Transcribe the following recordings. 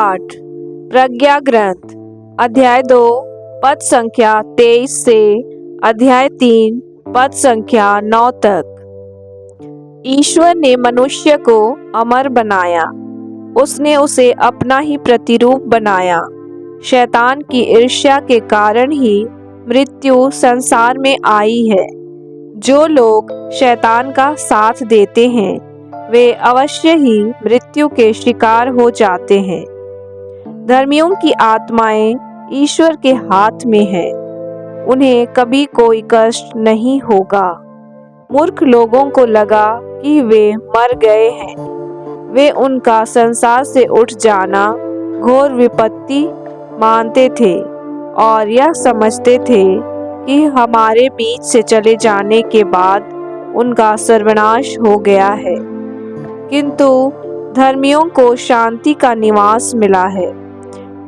पाठ प्रज्ञा ग्रंथ अध्याय 2 पद संख्या 23 से अध्याय 3 पद संख्या 9 तक। ईश्वर ने मनुष्य को अमर बनाया, उसने उसे अपना ही प्रतिरूप बनाया। शैतान की ईर्ष्या के कारण ही मृत्यु संसार में आई है। जो लोग शैतान का साथ देते हैं वे अवश्य ही मृत्यु के शिकार हो जाते हैं। धर्मियों की आत्माएं ईश्वर के हाथ में है, उन्हें कभी कोई कष्ट नहीं होगा। मूर्ख लोगों को लगा कि वे मर गए हैं। वे उनका संसार से उठ जाना घोर विपत्ति मानते थे और यह समझते थे कि हमारे बीच से चले जाने के बाद उनका सर्वनाश हो गया है। किंतु धर्मियों को शांति का निवास मिला है।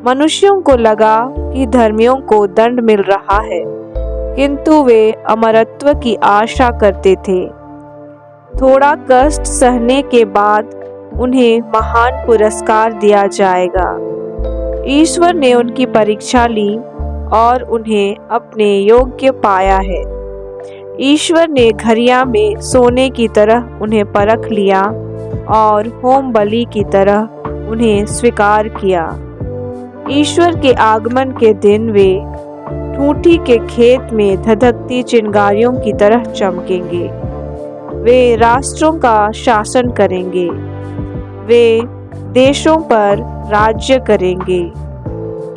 मनुष्यों को लगा कि धर्मियों को दंड मिल रहा है, किंतु वे अमरत्व की आशा करते थे। थोड़ा कष्ट सहने के बाद उन्हें महान पुरस्कार दिया जाएगा। ईश्वर ने उनकी परीक्षा ली और उन्हें अपने योग्य पाया है। ईश्वर ने घड़ियां में सोने की तरह उन्हें परख लिया और होम बलि की तरह उन्हें स्वीकार किया। ईश्वर के आगमन के दिन वे ठूंठी के खेत में धधकती चिंगारियों की तरह चमकेंगे। वे राष्ट्रों का शासन करेंगे, वे देशों पर राज्य करेंगे,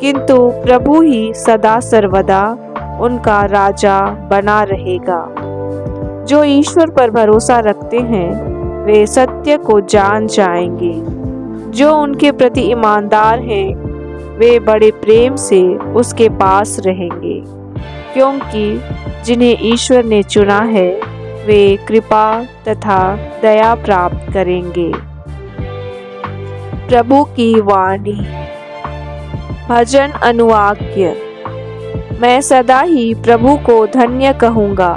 किंतु प्रभु ही सदा सर्वदा उनका राजा बना रहेगा। जो ईश्वर पर भरोसा रखते हैं वे सत्य को जान जाएंगे। जो उनके प्रति ईमानदार हैं वे बड़े प्रेम से उसके पास रहेंगे, क्योंकि जिन्हें ईश्वर ने चुना है वे कृपा तथा दया प्राप्त करेंगे। प्रभु की वाणी। भजन अनुवाक्य। मैं सदा ही प्रभु को धन्य कहूँगा।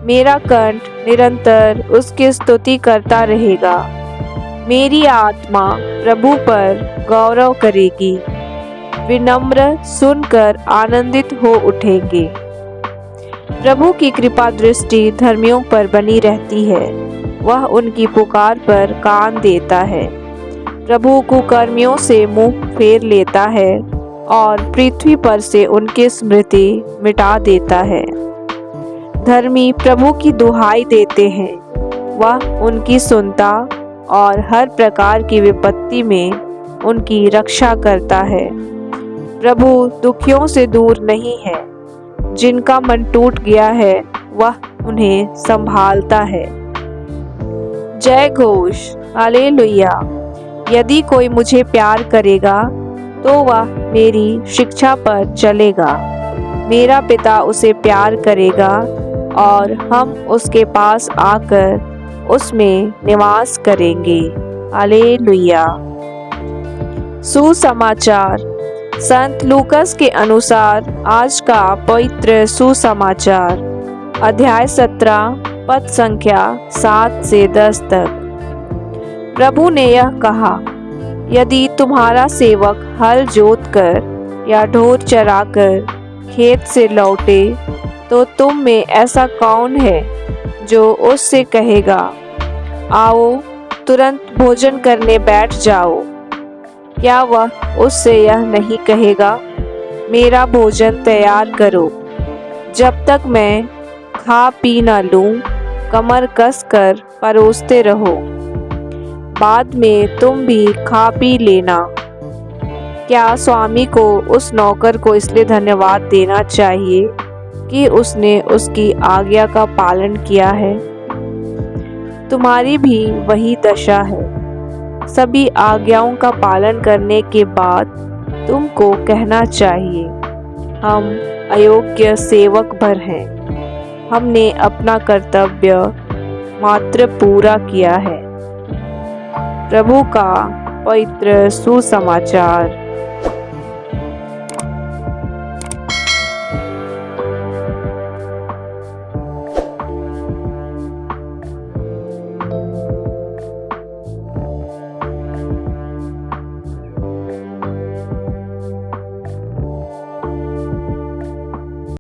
मेरा कंठ निरंतर उसकी स्तुति करता रहेगा। मेरी आत्मा प्रभु पर गौरव करेगी, विनम्र सुनकर आनंदित हो उठेंगे। प्रभु की कृपा दृष्टि धर्मियों पर बनी रहती है, वह उनकी पुकार पर कान देता है। प्रभु कुकर्मियों से मुंह फेर लेता है और पृथ्वी पर से उनकी स्मृति मिटा देता है। धर्मी प्रभु की दुहाई देते हैं, वह उनकी सुनता और हर प्रकार की विपत्ति में उनकी रक्षा करता है। प्रभु दुखियों से दूर नहीं है, जिनका मन टूट गया है वह उन्हें संभालता है। जय घोष, हालेलुया। यदि कोई मुझे प्यार करेगा तो वह मेरी शिक्षा पर चलेगा। मेरा पिता उसे प्यार करेगा और हम उसके पास आकर उसमें निवास करेंगे। हालेलुया। सुसमाचार। संत लूकस के अनुसार आज का पवित्र सुसमाचार अध्याय 17 पद संख्या 7 से 10 तक। प्रभु ने यह कहा, यदि तुम्हारा सेवक हल जोतकर या ढोर चराकर खेत से लौटे तो तुम में ऐसा कौन है जो उससे कहेगा, आओ तुरंत भोजन करने बैठ जाओ? क्या वह उससे यह नहीं कहेगा, मेरा भोजन तैयार करो, जब तक मैं खा पी न लूं, कमर कस कर परोसते रहो, बाद में तुम भी खा पी लेना। क्या स्वामी को उस नौकर को इसलिए धन्यवाद देना चाहिए कि उसने उसकी आज्ञा का पालन किया है? तुम्हारी भी वही दशा है। सभी आज्ञाओं का पालन करने के बाद तुमको कहना चाहिए, हम अयोग्य सेवक भर हैं, हमने अपना कर्तव्य मात्र पूरा किया है। प्रभु का पवित्र सुसमाचार।